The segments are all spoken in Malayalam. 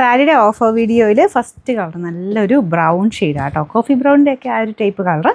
സാരിയുടെ ഓഫർ വീഡിയോയിൽ ഫസ്റ്റ് കളർ നല്ലൊരു ബ്രൗൺ ഷെയ്ഡാട്ടോ. കോഫി ബ്രൗണിൻ്റെ ഒക്കെ ആ ഒരു ടൈപ്പ് കളർ.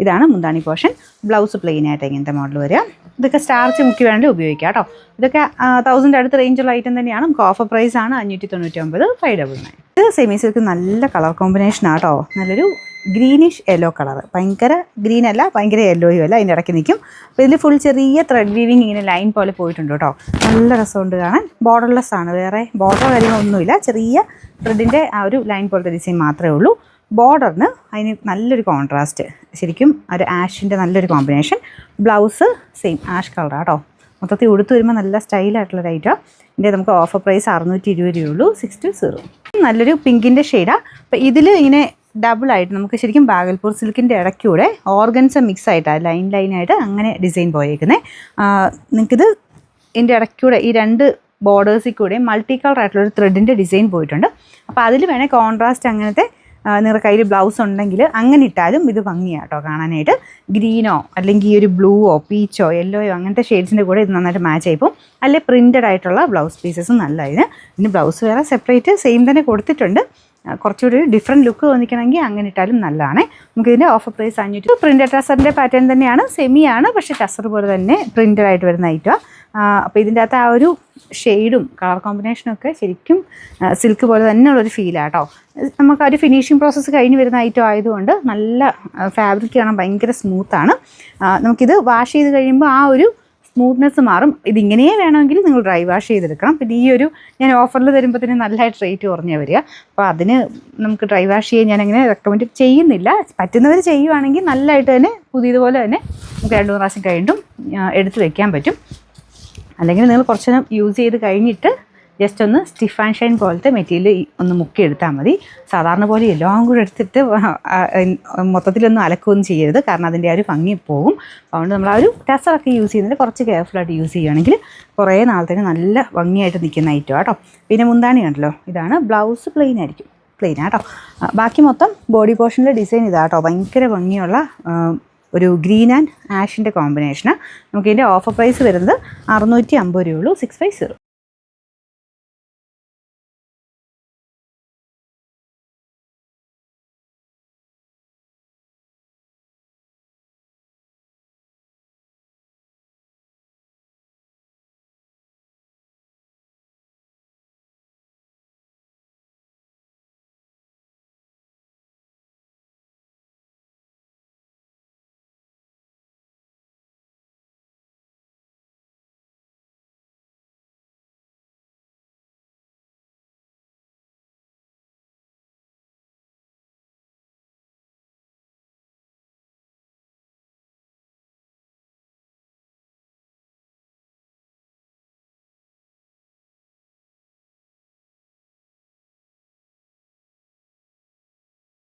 ഇതാണ് മുന്താണി പോർഷൻ. ബ്ലൗസ് പ്ലെയിൻ ആയിട്ട് ഇങ്ങനത്തെ മോഡൽ വരിക. ഇതൊക്കെ സ്റ്റാർച്ച് മുക്കി വേണമെങ്കിൽ ഉപയോഗിക്കാം കേട്ടോ. ഇതൊക്കെ 1000 അടുത്ത് റേഞ്ചുള്ള ഐറ്റം തന്നെയാണ്. നമുക്ക് ഓഫർ പ്രൈസ് ആണ് 599 599. ഇത് സെമി സിൽക്ക് നല്ല കളർ കോമ്പിനേഷൻ ആട്ടോ. നല്ലൊരു ഗ്രീനിഷ് യെല്ലോ കളർ. ഭയങ്കര ഗ്രീൻ അല്ല, ഭയങ്കര യെല്ലോയും അല്ല, അതിൻ്റെ ഇടയ്ക്ക് നിൽക്കും. അപ്പോൾ ഇതിൽ ഫുൾ ചെറിയ ത്രെഡ് വീവിങ് ഇങ്ങനെ ലൈൻ പോലെ പോയിട്ടുണ്ട് കേട്ടോ. നല്ല രസമുണ്ട് കാണാൻ. ബോർഡർലെസ് ആണ്, വേറെ ബോർഡർ കാര്യങ്ങളൊന്നുമില്ല. ചെറിയ ത്രെഡിൻ്റെ ആ ഒരു ലൈൻ പോലത്തെ ഡിസൈൻ മാത്രമേ ഉള്ളൂ. ബോർഡറിന് അതിന് നല്ലൊരു കോൺട്രാസ്റ്റ്, ശരിക്കും ഒരു ആഷിൻ്റെ നല്ലൊരു combination. Blouse same ash colour കേട്ടോ. മൊത്തത്തിൽ ഉടുത്ത് വരുമ്പോൾ നല്ല സ്റ്റൈലായിട്ടുള്ള ഐറ്റം. ഇതിൻ്റെ നമുക്ക് ഓഫർ പ്രൈസ് 620 രൂപയുള്ളൂ. 620. നല്ലൊരു പിങ്കിൻ്റെ ഷെയ്ഡാണ്. അപ്പോൾ ഇതിൽ ഇങ്ങനെ ഡബിളായിട്ട് നമുക്ക് ശരിക്കും ബാഗൽപൂർ സിൽക്കിൻ്റെ ഇടയ്ക്കൂടെ ഓർഗൻസ മിക്സ് ആയിട്ടാണ് ലൈനായിട്ട് അങ്ങനെ ഡിസൈൻ പോയേക്കുന്നത്. നിങ്ങൾക്കിത് ഇതിൻ്റെ ഇടയ്ക്കൂടെ ഈ രണ്ട് ബോർഡേഴ്സിൽ കൂടെ മൾട്ടി കളർ ആയിട്ടുള്ളൊരു ത്രെഡിൻ്റെ ഡിസൈൻ പോയിട്ടുണ്ട്. അപ്പോൾ അതിൽ വേണേൽ കോൺട്രാസ്റ്റ് അങ്ങനത്തെ നിങ്ങളുടെ കയ്യിൽ ബ്ലൗസ് ഉണ്ടെങ്കിൽ അങ്ങനെ ഇട്ടാലും ഇത് ഭംഗിയാണ് കേട്ടോ കാണാനായിട്ട്. ഗ്രീനോ അല്ലെങ്കിൽ ഈ ഒരു ബ്ലൂവോ പീച്ചോ യെല്ലോയോ അങ്ങനത്തെ ഷെയ്ഡ്സിൻ്റെ കൂടെ ഇത് നന്നായിട്ട് മാച്ച് ആയിപ്പോൾ. അല്ലെങ്കിൽ പ്രിൻറ്റഡ് ആയിട്ടുള്ള ബ്ലൗസ് പീസസും നല്ല ഇതിന് ബ്ലൗസ് വേറെ സെപ്പറേറ്റ് സെയിം തന്നെ കൊടുത്തിട്ടുണ്ട്. കുറച്ചുകൂടി ഡിഫറെൻറ്റ് ലുക്ക് തോന്നിക്കണമെങ്കിൽ അങ്ങനെ ഇട്ടാലും നല്ലതാണ്. നമുക്കിതിൻ്റെ ഓഫർ പ്രൈസ് 500. പ്രിൻറ്റഡ് ടസറിൻ്റെ പാറ്റേൺ തന്നെയാണ്, സെമിയാണ്, പക്ഷേ ടസർ പോലെ തന്നെ പ്രിൻറ്റഡ് ആയിട്ട് വരുന്ന ഐറ്റമാണ്. അപ്പോൾ ഇതിൻ്റെ അകത്ത് ആ ഒരു ഷെയ്ഡും കളർ കോമ്പിനേഷനും ഒക്കെ ശരിക്കും സിൽക്ക് പോലെ തന്നെയുള്ളൊരു ഫീലാട്ടോ. നമുക്ക് ആ ഒരു ഫിനിഷിങ് പ്രോസസ്സ് കഴിഞ്ഞ് വരുന്ന ഐറ്റം ആയതുകൊണ്ട് നല്ല ഫാബ്രിക് കാണാൻ ഭയങ്കര സ്മൂത്താണ്. നമുക്കിത് വാഷ് ചെയ്ത് കഴിയുമ്പോൾ ആ ഒരു സ്മൂത്ത്നെസ് മാറും. ഇതിങ്ങനെയേ വേണമെങ്കിൽ നിങ്ങൾ ഡ്രൈ വാഷ് ചെയ്തെടുക്കണം. പിന്നെ ഈ ഒരു ഞാൻ ഓഫറിൽ തരുമ്പോൾ തന്നെ നല്ലതായിട്ട് റേറ്റ് കുറഞ്ഞ് വരിക. അപ്പോൾ അതിന് നമുക്ക് ഡ്രൈ വാഷ് ചെയ്യാൻ ഞാനങ്ങനെ റെക്കമെൻഡ് ചെയ്യുന്നില്ല. പറ്റുന്നവർ ചെയ്യുവാണെങ്കിൽ നല്ലതായിട്ട് തന്നെ പുതിയതുപോലെ തന്നെ നമുക്ക് 2-3 പ്രാവശ്യം കഴിഞ്ഞിട്ടും എടുത്ത് വെക്കാൻ പറ്റും. അല്ലെങ്കിൽ നിങ്ങൾ കുറച്ച് നേരം യൂസ് ചെയ്ത് കഴിഞ്ഞിട്ട് ജസ്റ്റ് ഒന്ന് സ്റ്റിഫ് ആൻഡ് ഷൈൻ പോലത്തെ മെറ്റീരിയൽ ഒന്ന് മുക്കി എടുത്താൽ മതി. സാധാരണ പോലെ എല്ലാം കൂടെ എടുത്തിട്ട് മൊത്തത്തിലൊന്നും അലക്കുകയൊന്നും ചെയ്യരുത്, കാരണം അതിൻ്റെ ആ ഒരു ഭംഗി പോകും. അതുകൊണ്ട് നമ്മൾ ആ ഒരു ടസറൊക്കെ യൂസ് ചെയ്യുന്നതിൽ കുറച്ച് കെയർഫുള്ളായിട്ട് യൂസ് ചെയ്യുകയാണെങ്കിൽ കുറേ നാളത്തേക്ക് നല്ല ഭംഗിയായിട്ട് നിൽക്കുന്ന ഐറ്റം കേട്ടോ. പിന്നെ മുന്താണി കണ്ടല്ലോ, ഇതാണ്. ബ്ലൗസ് പ്ലെയിൻ ആയിരിക്കും, പ്ലെയിനാട്ടോ. ബാക്കി മൊത്തം ബോഡി പോർഷനിലെ ഡിസൈൻ ഇതാട്ടോ. ഭയങ്കര ഭംഗിയുള്ള ഒരു ഗ്രീൻ ആൻഡ് ആഷിൻ്റെ കോമ്പിനേഷന്. നമുക്കിതിൻ്റെ ഓഫർ പ്രൈസ് വരുന്നത് 650 രൂപയുള്ളൂ. 650.